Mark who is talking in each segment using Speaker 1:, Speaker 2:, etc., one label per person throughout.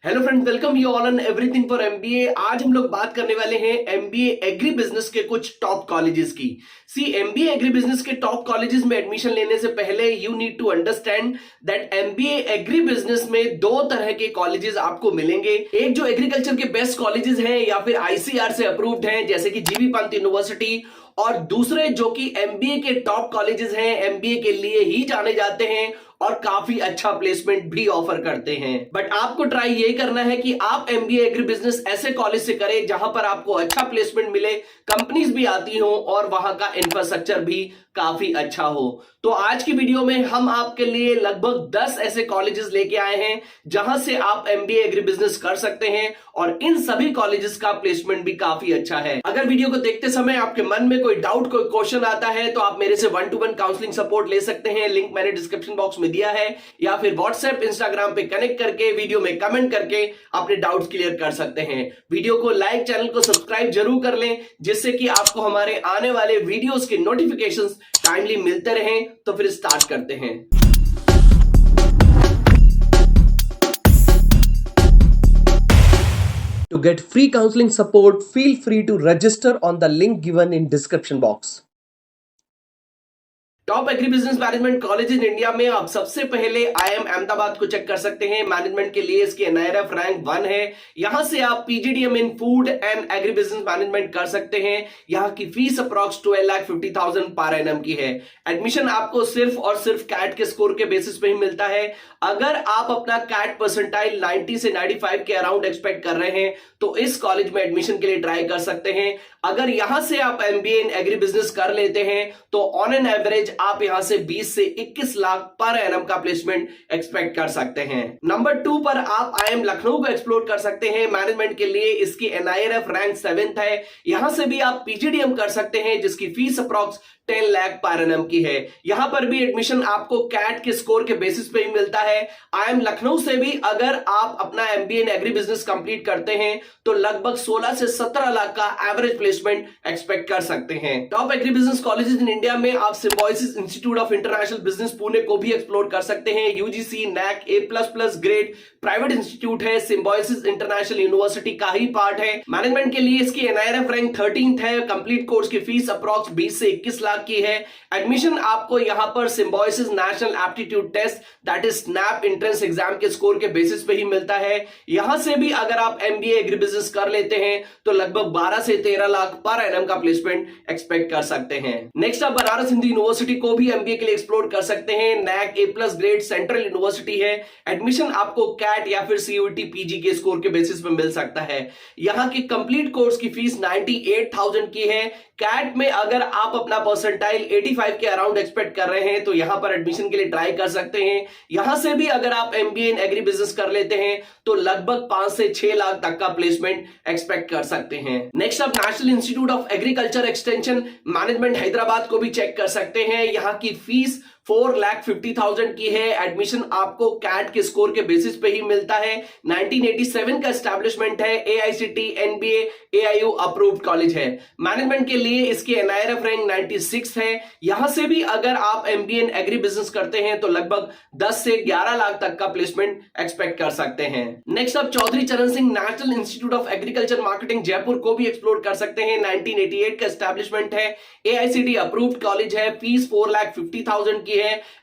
Speaker 1: Hello friends, welcome you all on everything for MBA. आज हम लोग बात करने वाले हैं एमबीए एग्री बिजनेस के कुछ टॉप कॉलेजेस की। एमबीए एग्री बिजनेस के टॉप कॉलेजेस में एडमिशन लेने से पहले you need to understand that MBA agri business में दो तरह के कॉलेजेस आपको मिलेंगे। एक जो एग्रीकल्चर के बेस्ट कॉलेजेस हैं या फिर आईसीआर से अप्रूव्ड हैं, जैसे कि जीबी पंत यूनिवर्सिटी, और दूसरे जो कि एमबीए के टॉप कॉलेजेस हैं, एमबीए के लिए ही जाने जाते हैं और काफी अच्छा प्लेसमेंट भी ऑफर करते हैं। बट आपको ट्राई ये करना है कि आप एमबीए एग्री बिजनेस ऐसे कॉलेज से करें जहां पर आपको अच्छा प्लेसमेंट मिले, कंपनीज भी आती हो और वहां का इंफ्रास्ट्रक्चर भी काफी अच्छा हो। तो आज की वीडियो में हम आपके लिए लगभग 10 ऐसे कॉलेजेस लेके आए हैं जहां से आप एमबीए एग्री बिजनेस कर सकते हैं और इन सभी कॉलेजेस का प्लेसमेंट भी काफी अच्छा है। अगर वीडियो को देखते समय आपके मन में कोई डाउट, कोई क्वेश्चन आता है तो आप मेरे से 1-to-1 काउंसलिंग सपोर्ट ले सकते हैं। लिंक मैंने डिस्क्रिप्शन बॉक्स में दिया है, या फिर व्हाट्सएप, इंस्टाग्राम पे कनेक्ट करके वीडियो में कमेंट करके अपने डाउट्स क्लियर कर सकते हैं। वीडियो को लाइक, चैनल को सब्सक्राइब जरूर कर लें, जिससे कि आपको हमारे आने वाले वीडियोस के नोटिफिकेशंस टाइमली मिलते रहें। तो फिर स्टार्ट करते हैं। To get free counseling support, feel free to register on the link given in description box. Top agri business management college in India में आप सबसे पहले आईएम अहमदाबाद को चेक कर सकते हैं। मैनेजमेंट के लिए इसकी एनआईआरएफ रैंक 1 है। यहां से आप PGDM in food and agri business management कर सकते हैं। यहां की फीस अप्रॉक्स 12,50,000 पर एनम की है। एडमिशन आपको सिर्फ और सिर्फ कैट के स्कोर के बेसिस पे ही मिलता है। अगर आप अपना कैट परसेंटाइल 90 से 95 के अराउंड एक्सपेक्ट कर रहे हैं तो इस कॉलेज में एडमिशन के लिए ट्राई कर सकते हैं। अगर यहां से आप एमबीए इन एग्री बिजनेस कर लेते हैं तो ऑन एन एवरेज आप यहां से 20 से 21 लाख पर एनम का प्लेसमेंट एक्सपेक्ट कर सकते हैं। नंबर 2 पर आप आईएम लखनऊ को एक्सप्लोर कर सकते हैं। मैनेजमेंट के लिए इसकी एनआईआरएफ रैंक 7th है। यहां से भी आप पीजीडीएम कर सकते हैं, जिसकी fees approx 10 lakh per annum की है। यहां पर भी एडमिशन आपको कैट के स्कोर के बेसिस पे ही मिलता है। आईएम लखनऊ से भी अगर आप अपना MBA in agri business complete करते हैं तो लगभग 16 से 17 लाख का एवरेज प्लेसमेंट एक्सपेक्ट कर सकते हैं। Top agri business colleges in India में आप Symbiosis Institute of International Business Pune को भी एक्सप्लोर कर सकते हैं। UGC NAAC A++ grade private institute है। सिम्बायोसिस इंटरनेशनल यूनिवर्सिटी का ही पार्ट है। मैनेजमेंट के लिए इसकी एनआईआरएफ रैंक 13th है। कंप्लीट कोर्स की फीस अप्रॉक्स 20 से 21 लाख की है। एडमिशन आपको यहां पर Symbiosis National Aptitude Test that is SNAP entrance exam के स्कोर के बेसिस पे ही मिलता है। यहां से भी अगर आप एमबीए एग्री बिजनेस कर लेते हैं तो लगभग 12 से 13 लाख पर एनम का प्लेसमेंट एक्सपेक्ट कर सकते हैं। नेक्स्ट आप बनारस हिंदू यूनिवर्सिटी को भी एमबीए के लिए एक्सप्लोर कर सकते हैं। NAAC A+ grade central university है। एडमिशन आपको कैट या फिर सीयूटी पीजी के स्कोर के बेसिस पे मिल सकता है। यहां की कंप्लीट कोर्स की फीस 98,000 की है। कैट में अगर आप अपना परसेंटाइल 85 के अराउंड एक्सपेक्ट कर रहे हैं तो यहां पर एडमिशन के लिए ट्राई कर सकते हैं। यहां से भी अगर आप एमबीए इन एग्री बिजनेस कर लेते हैं तो लगभग 5 से 6 लाख तक का प्लेसमेंट एक्सपेक्ट कर सकते हैं। नेक्स्ट आप national Institute of agriculture extension management Hyderabad को भी चेक कर सकते हैं। यहां की फीस 4,50,000 की है। एडमिशन आपको कैट के स्कोर के बेसिस पे ही मिलता है। 1987 का एस्टैब्लिशमेंट है। AICT NBA AIU approved college है। मैनेजमेंट के लिए इसकी एनआईआरएफ रैंक 96 है। यहां से भी अगर आप एमबीए इन एग्री बिजनेस करते हैं तो लगभग 10 से 11 लाख तक का प्लेसमेंट एक्सपेक्ट कर सकते हैं। नेक्स्ट आप चौधरी चरण Singh national Institute of agriculture marketing Jaipur को भी एक्सप्लोर कर सकते हैं। 1988 का एस्टैब्लिशमेंट है। एआईसीटी अप्रूव्ड कॉलेज है। फीस 4,50,000 की है।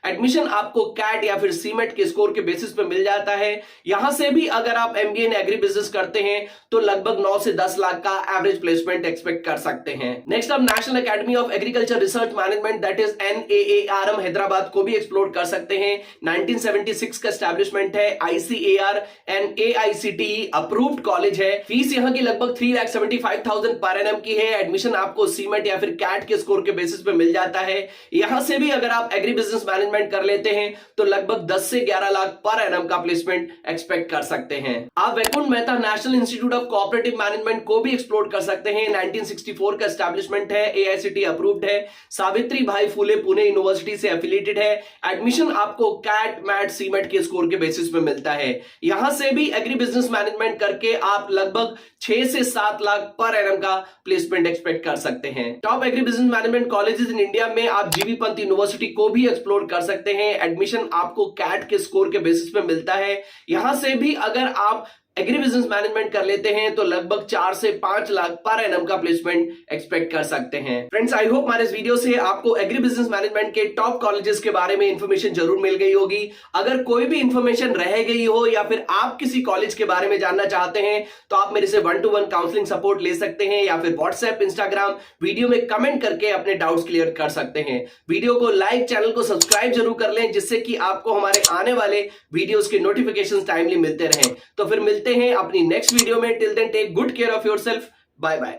Speaker 1: एडमिशन आपको कैट या फिर सीमेट के स्कोर के बेसिस पे मिल जाता है। यहां से भी अगर आप एमबीए इन एग्री बिजनेस करते हैं तो लगभग 9 से 10 लाख का एवरेज प्लेसमेंट एक्सपेक्ट कर सकते हैं। नेक्स्ट आप national academy of agriculture research management that is NAARM Hyderabad को भी एक्सप्लोर कर सकते हैं। 1976 का एस्टैब्लिशमेंट है। ICAR and AICTE approved college है। फीस यहां की लगभग 3,75,000 पर एनम की है। एडमिशन आपको सीमेट या फिर कैट के स्कोर के बेसिस पे मिल जाता है। यहां से भी अगर आप एग्री बिजनेस मैनेजमेंट कर लेते हैं तो लगभग 10 से 11 लाख पर एनम का प्लेसमेंट एक्सपेक्ट कर सकते हैं। आप Vaikunth Mehta National Institute of Cooperative Management को भी एक्सप्लोर कर सकते हैं। 1964 का एस्टैब्लिशमेंट है। एआईसीटी अप्रूव्ड है। सावित्री भाई फूले पुणे यूनिवर्सिटी से एफिलिएटेड है। एडमिशन आपको कैट मैट सीमेट के स्कोर के बेसिस पे मिलता है। यहां से भी एग्री बिजनेस मैनेजमेंट करके आप लगभग 6 से 7 लाख पर एनम का प्लेसमेंट एक्सपेक्ट कर सकते हैं। Top agri business management colleges in India में आप जीबी पंत यूनिवर्सिटी को भी एक्सप्लोर कर सकते हैं। एडमिशन आपको कैट के स्कोर के बेसिस पे मिलता है। यहां से भी अगर आप एग्री बिजनेस मैनेजमेंट कर लेते हैं तो लगभग 4 से 5 लाख पर एनम का प्लेसमेंट एक्सपेक्ट कर सकते हैं। फ्रेंड्स, आई होप हमारे इस वीडियो से आपको एग्री बिजनेस मैनेजमेंट के टॉप कॉलेजेस के बारे में इंफॉर्मेशन जरूर मिल गई होगी। अगर कोई भी इंफॉर्मेशन रह गई हो या फिर आप किसी कॉलेज के बारे में जानना चाहते हैं तो आप मेरे से 1-to-1 काउंसलिंग सपोर्ट ले सकते हैं या फिर व्हाट्सएप, इंस्टाग्राम वीडियो में कमेंट करके अपने डाउट्स क्लियर कर सकते हैं। वीडियो को लाइक, चैनल को सब्सक्राइब जरूर कर लें जिससे कि आपको हमारे आने वाले वीडियोस के नोटिफिकेशंस टाइमली मिलते रहें। तो फिर मिलते हैं अपनी नेक्स्ट वीडियो में। Till then take good care of yourself. Bye bye.